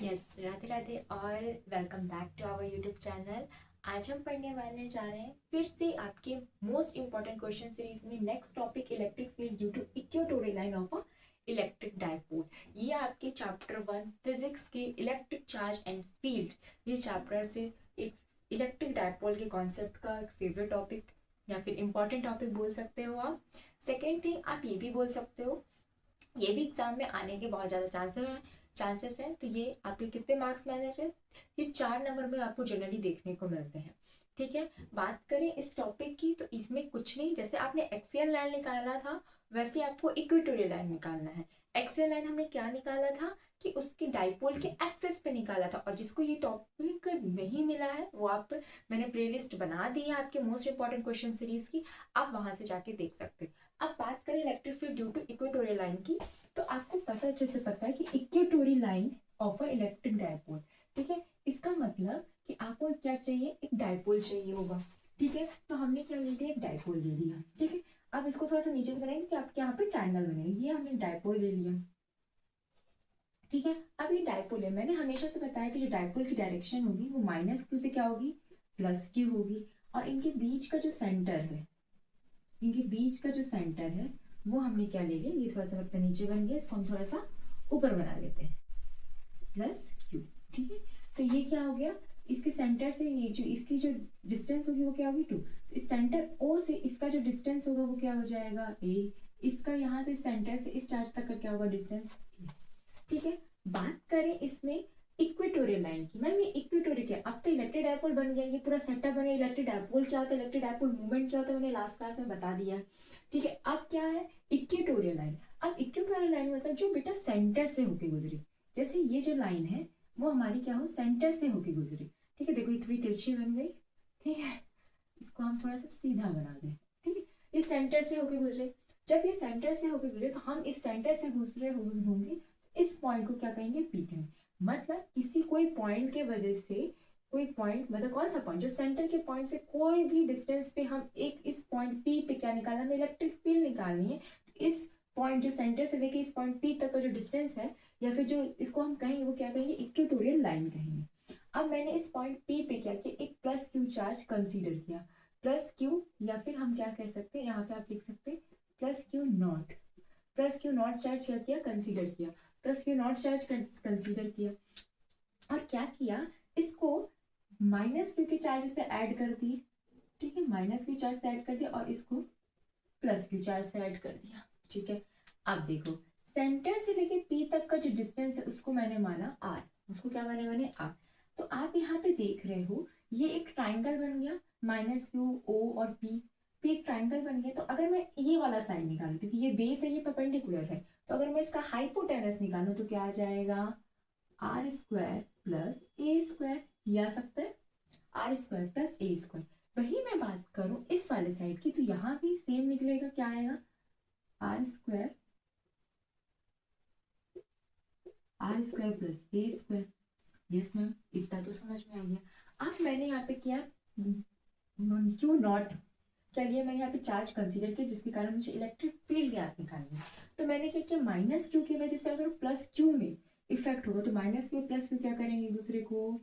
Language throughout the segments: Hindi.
यस, राधे राधे और welcome back to our YouTube channel. आज हम पढ़ने वाले जा रहे हैं फिर से आपके मोस्ट इंपॉर्टेंट क्वेश्चन सीरीज में next topic electric field due to equatorial line of a electric dipole. ये आपके चैप्टर 1 फिजिक्स के इलेक्ट्रिक चार्ज एंड फील्ड ये चैप्टर से एक इलेक्ट्रिक डायपोल के कॉन्सेप्ट का एक फेवरेट टॉपिक या फिर इम्पॉर्टेंट टॉपिक बोल सकते हो आप। सेकेंड थिंग आप ये भी बोल सकते हो, ये भी एग्जाम में आने के बहुत ज़्यादा चांसेस हैं। तो ये आपके कितने मार्क्स में आने चाहिए? ये 4 नंबर में आपको जनरली देखने को मिलते हैं। ठीक है, बात करें इस टॉपिक की तो इसमें कुछ नहीं, जैसे आपने एक्सियल लाइन निकाला था वैसे आपको इक्वेटोरियल लाइन निकालना है। एक्सियल लाइन हमने क्या निकाला था कि उसके डाइपोल के एक्सेस पे निकाला था, और जिसको ये टॉपिक नहीं मिला है वो आप, मैंने प्लेलिस्ट बना दी है आपके मोस्ट इंपॉर्टेंट क्वेश्चन सीरीज की, आप वहां से जाके देख सकते हो। अब बात करें electric field due to equatorial line की, तो आपको अच्छे से पता है कि equatorial line of a electric dipole. ठीक है, इसका मतलब कि आपको क्या चाहिए, एक डायपोल चाहिए होगा। ठीक है, तो हमने क्या ले लिया, एक डायपोल ले लिया। ठीक है, अब इसको थोड़ा सा नीचे से बनाएंगे कि आपके यहाँ पे ट्रायंगल बनेगा। ये हमने डायपोल ले लिया। ठीक है, अब ये डायपोल है, मैंने हमेशा से बताया कि जो डायपोल की डायरेक्शन होगी वो माइनस क्यू से क्या होगी, प्लस क्यू होगी। और इनके बीच का जो सेंटर है, इनके बीच का जो सेंटर है वो हमने क्या ले लिया, ये थोड़ा सा लगता है नीचे बन गया, इसको हम थोड़ा सा ऊपर बना लेते हैं, प्लस क्यू। ठीक है, तो ये क्या हो गया, इसके सेंटर से ये जो इसकी जो डिस्टेंस होगी वो क्या होगी 2। तो इस सेंटर ओ से इसका जो डिस्टेंस होगा वो क्या हो जाएगा ए। इसका यहाँ से सेंटर से इस चार्ज तक का क्या होगा, डिस्टेंस ए। ठीक है, बात करें इसमें इक्वेटोरियल लाइन की, मैम ये इक्वेटोरियल क्या, अब तो इलेक्ट्रिक डायपोल बन गया, ये पूरा सेटअप बन गया। इलेक्ट्रिक डायपोल क्या होता है, इलेक्ट्रिक डायपोल मूवमेंट क्या होता है, मैंने लास्ट क्लास में बता दिया। ठीक है, अब क्या है इक्वेटोरियल लाइन। अब इक्वेटोरियल लाइन मतलब जो बेटा सेंटर से होके गुजरी, जैसे ये जो लाइन है वो हमारी क्या हो, सेंटर से होके गुजरी। ठीक है, देखो ये थोड़ी तिरछी बन गई। ठीक है, इसको हम थोड़ा सा सीधा बना दें। ठीक है, ये सेंटर से होके गुजरे, जब ये सेंटर से होके गुजरे तो हम इस सेंटर से गुजरे होंगे, इस पॉइंट को क्या कहेंगे, पी कहेंगे। मतलब किसी कोई पॉइंट के वजह से, कोई पॉइंट मतलब कौन सा पॉइंट, जो सेंटर के पॉइंट से कोई भी डिस्टेंस पे हम एक इस पॉइंट पी पे क्या निकालना, हमें इलेक्ट्रिक फील्ड निकालनी है। तो इस पॉइंट जो सेंटर से लेके इस पॉइंट पी तक का जो डिस्टेंस है, या फिर जो इसको हम कहेंगे वो क्या कहेंगे, इक्वेटोरियल लाइन कहेंगे। अब मैंने इस पॉइंट पी पे क्या किया, एक प्लस क्यू चार्ज कंसीडर किया, प्लस क्यू, या फिर हम क्या कह सकते हैं, यहाँ पे आप लिख सकते हैं plus Q not. Plus Q not charge क्या किया, कंसीडर किया, plus Q not charge consider किया। और क्या किया, इसको माइनस क्यू के चार्ज से ऐड कर दिए। ठीक है, माइनस क्यू चार्ज से ऐड कर दिया और इसको प्लस क्यू चार्ज से ऐड कर दिया। ठीक है, अब देखो सेंटर से लेके पी तक का जो डिस्टेंस है उसको मैंने माना आर, उसको क्या मैंने माने आर। तो आप यहाँ पे देख रहे हो ये एक ट्राइंगल बन गया, माइनस क्यू ओ और पी, पी एक ट्राइंगल बन गया। तो अगर मैं ये वाला साइड निकालू, क्योंकि ये बेस है, ये परपेंडिकुलर है, तो अगर मैं इसका हाइपोटेनस निकालू तो क्या आ जाएगा, R square plus A square. ये आ सकता है R square plus A square. वही मैं बात करूं इस वाले साइड की, तो यहाँ भी सेम निकलेगा, क्या आएगा, R square, R square plus A square. Yes ma'am, इतना तो समझ में आ गया। अब मैंने यहाँ पे किया क्यू नॉट, क्या लिया मैंने यहाँ पे चार्ज कंसीडर किया, जिसके कारण मुझे इलेक्ट्रिक फील्ड ज्ञात निकालनी है। तो मैंने क्या किया, माइनस क्यू की वजह से अगर प्लस क्यू में इफेक्ट होगा तो माइनस क्यू प्लस क्यू क्या करेंगे, एक दूसरे को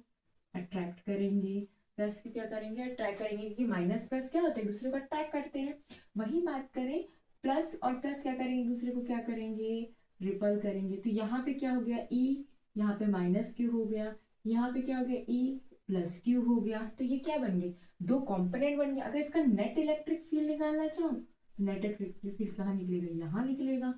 अट्रैक्ट करेंगे। प्लस क्यू क्या करेंगे, अट्रैक्ट करेंगे, क्योंकि माइनस प्लस क्या होता है, एक दूसरे को अट्रैक्ट करते हैं। वही बात करें, प्लस और प्लस क्या करेंगे, एक दूसरे को क्या करेंगे, रिपल करेंगे। तो यहाँ पे क्या हो गया ई, यहाँ पे माइनस क्यू हो गया, यहाँ पे क्या हो गया ई प्लस क्यू हो गया। तो ये क्या बन गए, दो कंपोनेंट बन गए। अगर इसका नेट इलेक्ट्रिक फील्ड निकालना चाहो तो नेट इलेक्ट्रिक फील्ड कहाँ निकलेगा, यहाँ निकलेगा।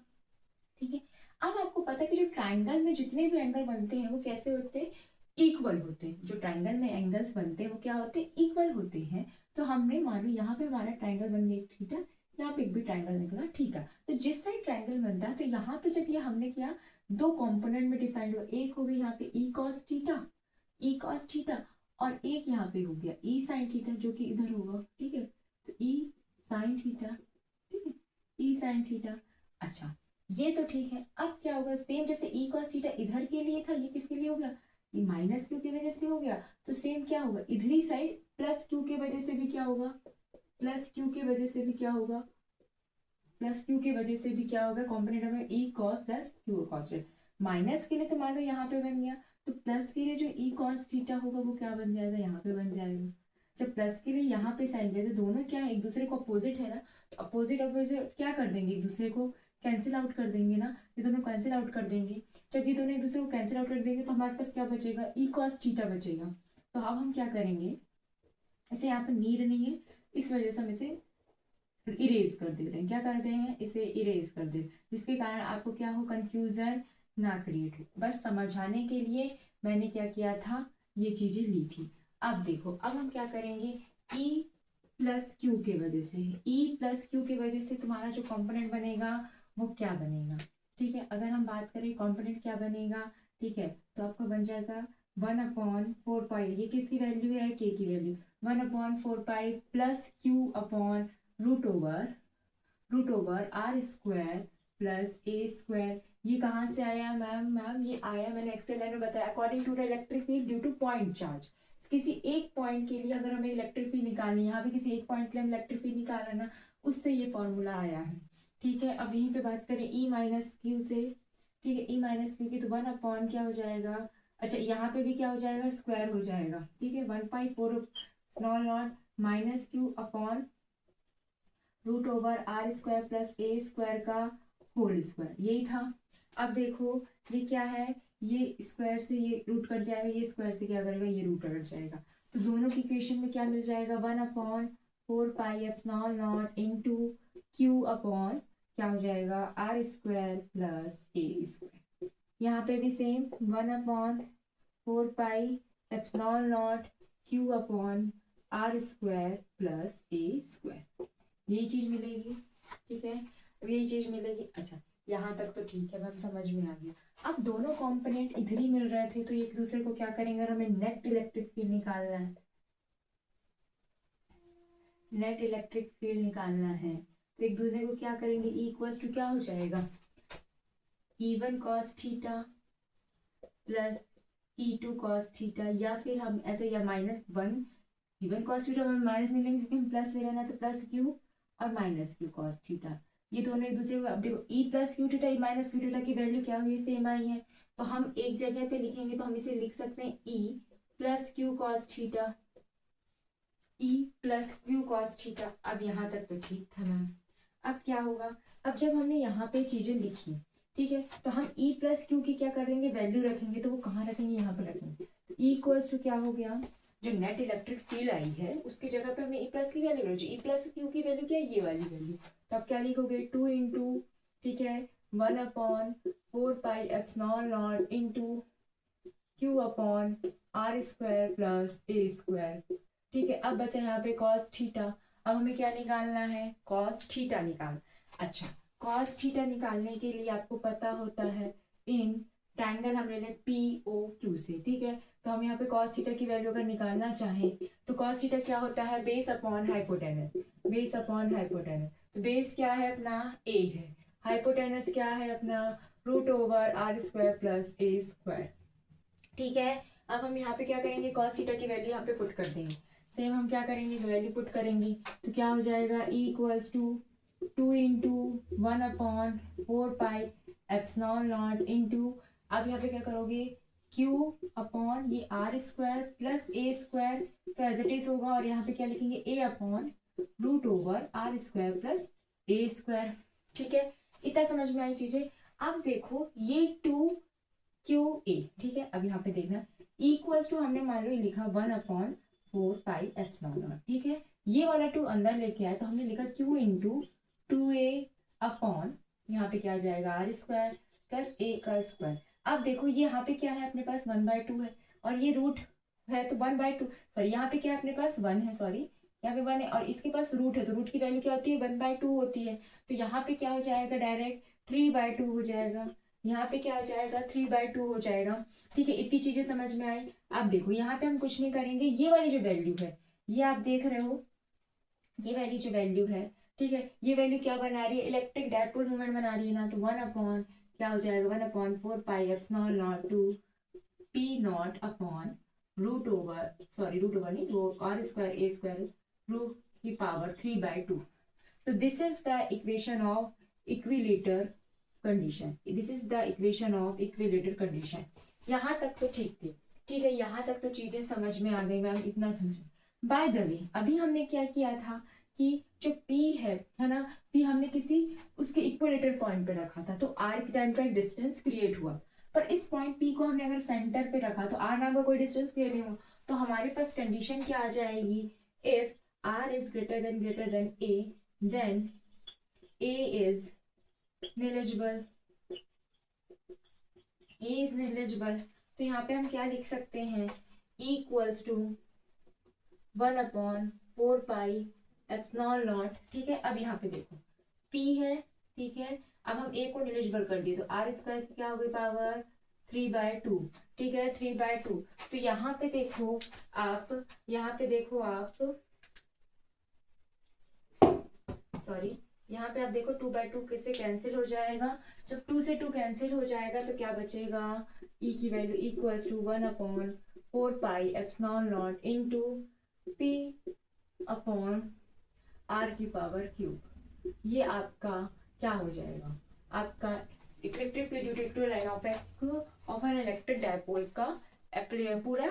ठीक है, अब आपको पता है कि जो ट्राइंगल में जितने भी एंगल बनते हैं वो कैसे होते हैं, इक्वल होते हैं। जो ट्राइंगल में एंगल्स बनते हैं वो क्या होते हैं, इक्वल होते हैं। तो हमने मानो यहाँ पे हमारा ट्राइंगल बन गया थीटा, यहाँ पे एक भी ट्राइंगल निकला थीटा। तो जिस साइड ट्राइंगल बनता है तो यहाँ पे जब ये हमने किया, दो कंपोनेंट में डिफाइंड हुआ, एक हो गया यहाँ पे E cos theta, E cos theta, और एक यहाँ पे हो गया ई साइन थीटा जो कि इधर होगा। ठीक है, तो ई साइन थीटा, ठीक है, ई साइन थीटा। अच्छा, ये तो ठीक है। अब क्या होगा, सेम जैसे ई कॉस थीटा इधर के लिए था, ये किसके लिए हो गया, ये माइनस क्यू की वजह से हो गया। तो सेम क्या होगा, इधरी साइड प्लस क्यू की वजह से भी क्या होगा, प्लस क्यू की वजह से भी क्या होगा, प्लस क्यू की वजह से भी क्या होगा, कॉम्पोनेंट में E cos plus Q cos. Minus के लिए तो मान लो यहाँ पे बन गया, तो प्लस के लिए जो ई कॉस थीटा होगा वो क्या बन जाएगा, यहाँ पे बन जाएगा। जब प्लस के लिए यहाँ पे साइन दिया तो दोनों क्या है, एक दूसरे को अपोजिट है ना, तो अपोजिट अपोजिट क्या कर देंगे, एक दूसरे को कैंसिल आउट कर देंगे ना, ये दोनों कैंसिल आउट कर देंगे। जब ये दोनों एक दूसरे को कैंसिल आउट कर देंगे तो हमारे पास क्या बचेगा, ई कॉस थीटा बचेगा। तो अब हम क्या करेंगे, इसे यहाँ पे नीड नहीं है, इस वजह से हम इसे इरेज कर दे रहे हैं। क्या करते हैं, इसे इरेज कर दे, जिसके कारण आपको क्या हो, कंफ्यूजन ना क्रिएट हो। बस समझाने के लिए मैंने क्या किया था, ये चीजें ली थी। अब देखो, अब हम क्या करेंगे, E प्लस क्यू के वजह से, E प्लस क्यू की वजह से तुम्हारा जो कंपोनेंट बनेगा वो क्या बनेगा, ठीक है। अगर हम बात करें कंपोनेंट क्या बनेगा, ठीक है, तो आपका बन जाएगा 1/4 पाई, ये किसकी वैल्यू है, के की value, 1/4 pi plus Q upon root over R square plus A square. ये कहाँ से आया मैम ये आया, मैंने एक्सेल लाइन में बताया, according to the electric field due to point charge. किसी एक पॉइंट के लिए अगर हमें इलेक्ट्रिक फील्ड निकालनी है, यहाँ पे किसी एक पॉइंट के लिए हम इलेक्ट्रिक फील्ड निकाल रहे हैं ना, उससे ये फॉर्मूला आया है, ठीक है। अब यहीं पे बात करें ई माइनस क्यू से, ठीक है, ई माइनस क्यू की तो 1 क्या हो जाएगा, अच्छा यहाँ पे भी क्या हो जाएगा, स्क्वायर हो जाएगा, ठीक है, 1/4 small naught minus Q upon root over R square plus A square का होल स्क्वायर, यही था। अब देखो ये क्या है, ये स्क्वायर से ये रूट कट जाएगा, ये स्क्वायर से क्या करेगा, ये रूट कट जाएगा, तो दोनों की इक्वेशन में क्या मिल जाएगा, 1/4 pi epsilon naught into Q upon क्या हो जाएगा, R square plus A square. यहाँ पे भी same 1/4 pi epsilon naught Q upon R square plus A square, यही चीज मिलेगी, ठीक है, अब यही चीज मिलेगी। अच्छा यहाँ तक तो ठीक है, अब हम समझ में आ गया। अब दोनों कंपोनेंट इधर ही मिल रहे थे तो एक दूसरे को क्या करेंगे, अगर हमें नेट इलेक्ट्रिक फील्ड निकालना है, नेट इलेक्ट्रिक फील्ड निकालना है, तो एक दूसरे को क्या करेंगे, E इक्वल्स टू क्या हो जाएगा, E1 cos theta plus E2 cos theta, या फिर हम ऐसे, या -1 E1 cos थीटा में माइनस नहीं लेंगे क्योंकि हम प्लस ले रहे हैं ना, तो प्लस क्यू और माइनस क्यू कॉस थीटा, ये दोनों एक दूसरे को, अब देखो E plus Q theta, E minus Q theta की वैल्यू क्या हुई, सेम आई है, तो हम एक जगह पे लिखेंगे तो हम इसे लिख सकते हैं E plus Q cos theta, E plus Q cos theta. अब यहाँ तक तो ठीक था मैम। अब क्या होगा, अब जब हमने यहाँ पे चीजें लिखी, ठीक है, तो हम ई प्लस क्यू की क्या करेंगे, वैल्यू रखेंगे, तो वो कहाँ रखेंगे, यहाँ पे रखेंगे। ई इक्वल्स टू क्या हो गया, जो नेट इलेक्ट्रिक फील्ड आई है उसकी जगह पे हमें ई प्लस की वैल्यू रखी, ई प्लस क्यू की वैल्यू क्या है, ये वाली वैल्यू, तो आप क्या लिखोगे, 2 इंटू, ठीक है, 1/4 pi epsilon naught into Q upon R square plus A square, ठीक है। अब बचा यहाँ पे cos थीटा, अब हमें क्या निकालना है, cos थीटा निकाल। अच्छा cos थीटा निकालने के लिए आपको पता होता है, इन ट्रायंगल हम ले लें POQ से, ठीक है, तो हम यहाँ पे cos थीटा की वैल्यू अगर निकालना चाहें तो cos थीटा क्या होता है, base upon hypotenuse, base upon hypotenuse, तो बेस क्या है अपना a है, हाइपोटेनस क्या है अपना root over R square plus A square, ठीक है। अब हम यहाँ पे क्या करेंगे, cos थीटा की वैल्यू यहाँ पे पुट कर देंगे, सेम हम क्या करेंगे, वैल्यू पुट करेंगे, तो क्या हो जाएगा, E equals to 2 into 1/4 pi epsilon naught into, अब यहाँ पे क्या करोगे, Q अपॉन ये R square plus A square, तो एज इट इज होगा, और यहाँ पे क्या लिखेंगे, A upon root over R square plus A square, ठीक है। इतना समझ में आई चीजें। अब देखो ये 2QA, ठीक है, अब यहाँ पे देखना इक्वल्स टू, हमने मान लो ये लिखा 1/4 पाई एप्सिलॉन नॉट, ठीक है, ये वाला 2 अंदर लेके आए तो हमने लिखा Q इंटू 2A अपॉन, यहाँ पे क्या आ जाएगा, आर स्क्वायर प्लस ए का स्क्वायर। अब देखो ये यहाँ पे क्या है अपने पास 1/2 है, और ये रूट है तो 1/2, सॉरी यहाँ पे क्या है अपने पास 1 है, सॉरी यहाँ पे 1 है, और इसके पास रूट है, तो रूट की वैल्यू क्या होती है, 1/2 होती है, तो यहाँ पे क्या हो जाएगा, डायरेक्ट 3/2 हो जाएगा, यहाँ पे क्या हो जाएगा, 3/2 हो जाएगा, ठीक है। इतनी चीजें समझ में आई। अब देखो यहाँ पे हम कुछ नहीं करेंगे, ये वाली जो वैल्यू है, ये आप देख रहे हो, ये वाली जो वैल्यू है, ठीक है, ये वैल्यू क्या बना रही है, इलेक्ट्रिक डायपोल मोमेंट बना रही है ना, तो 1 अपॉन क्या हो जाएगा, 1/4 pi epsilon naught two P naught upon root over, sorry root over नहीं, वो R square A square root की पावर 3/2। तो this is the equation of equilateral condition, this is the equation of equilateral condition. यहाँ तक तो ठीक थी, ठीक है, यहाँ तक तो चीजें समझ में आ गई मैम, इतना समझ। बाय द वे अभी हमने क्या किया था कि जो P है ना, P हमने किसी उसके इक्विलेटरल पॉइंट पे रखा था, तो R टाइम का एक डिस्टेंस क्रिएट हुआ। पर इस पॉइंट P को हमने अगर सेंटर पे रखा तो R नाम का कोई डिस्टेंस क्रिएट नहीं हुआ। तो हमारे पास कंडीशन क्या आ जाएगी, if R is greater than A, then A is negligible, A is negligible। तो यहाँ पे हम क्या लिख सकते हैं, इक्वल्स टू 1/4 एप्सिलॉन नॉट। ठीक है, अब यहाँ पे देखो P है, ठीक है, अब हम A को नेग्लिजिबल कर दिए तो R स्क्वायर क्या हो गई पावर 3/2। ठीक है, 3/2। तो यहाँ पे देखो आप, यहाँ पे देखो आप, सॉरी, यहाँ पे आप देखो 2/2 कैसे कैंसिल हो जाएगा। जब 2 से 2 कैंसिल हो जाएगा तो क्या बचेगा, E की value equals to 1/4 epsilon naught into P upon R की पावर क्यूब। ये आपका क्या हो जाएगा, आपका electric field due to line of an electric dipole का पूरा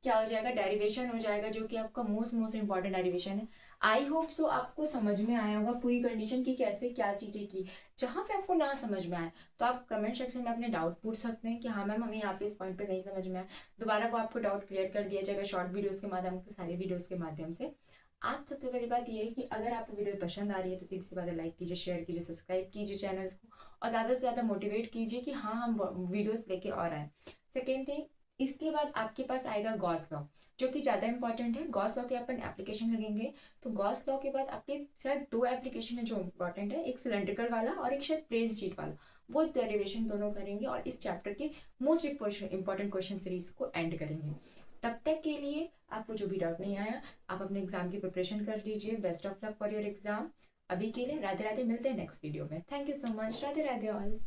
क्या हो जाएगा, डेरिवेशन हो जाएगा, जो कि आपका मोस्ट इंपॉर्टेंट डेरिवेशन है। आई होप सो आपको समझ में आया होगा पूरी कंडीशन की कैसे क्या चीजें की। जहां पे आपको ना समझ में आए तो आप कमेंट सेक्शन में अपने डाउट पूछ सकते हैं कि हाँ मैम हमें यहाँ पे इस पॉइंट पे नहीं समझ में आया, दोबारा वो आपको डाउट क्लियर कर दिया जाएगा शॉर्ट वीडियोस के माध्यम से, सारे वीडियोस के माध्यम से। आप सबसे पहली बात ये है कि अगर आपको वीडियो पसंद आ रही है तो सीधी सी बात है, लाइक कीजिए, शेयर कीजिए, सब्सक्राइब कीजिए चैनल को, और ज़्यादा से ज़्यादा मोटिवेट कीजिए कि हाँ हम वीडियोस लेके और आए। सेकेंड थिंग, इसके बाद आपके पास आएगा गॉस लॉ, जो कि ज़्यादा इंपॉर्टेंट है। गॉस लॉ के अपन एप्लीकेशन लगेंगे, तो गॉस लॉ के बाद आपके शायद 2 एप्लीकेशन है जो इंपॉर्टेंट है, एक सिलेंड्रिकल वाला और एक शायद प्लेन शीट वाला, वो डेरिवेशन दोनों करेंगे और इस चैप्टर के मोस्ट इंपॉर्टेंट क्वेश्चन सीरीज को एंड करेंगे। तब तक के लिए आपको जो भी डाउट नहीं आया, आप अपने एग्जाम की प्रिपरेशन कर लीजिए। Best of luck for your exam. अभी के लिए राधे राधे, मिलते हैं नेक्स्ट वीडियो में। Thank you so much, Radhe Radhe all.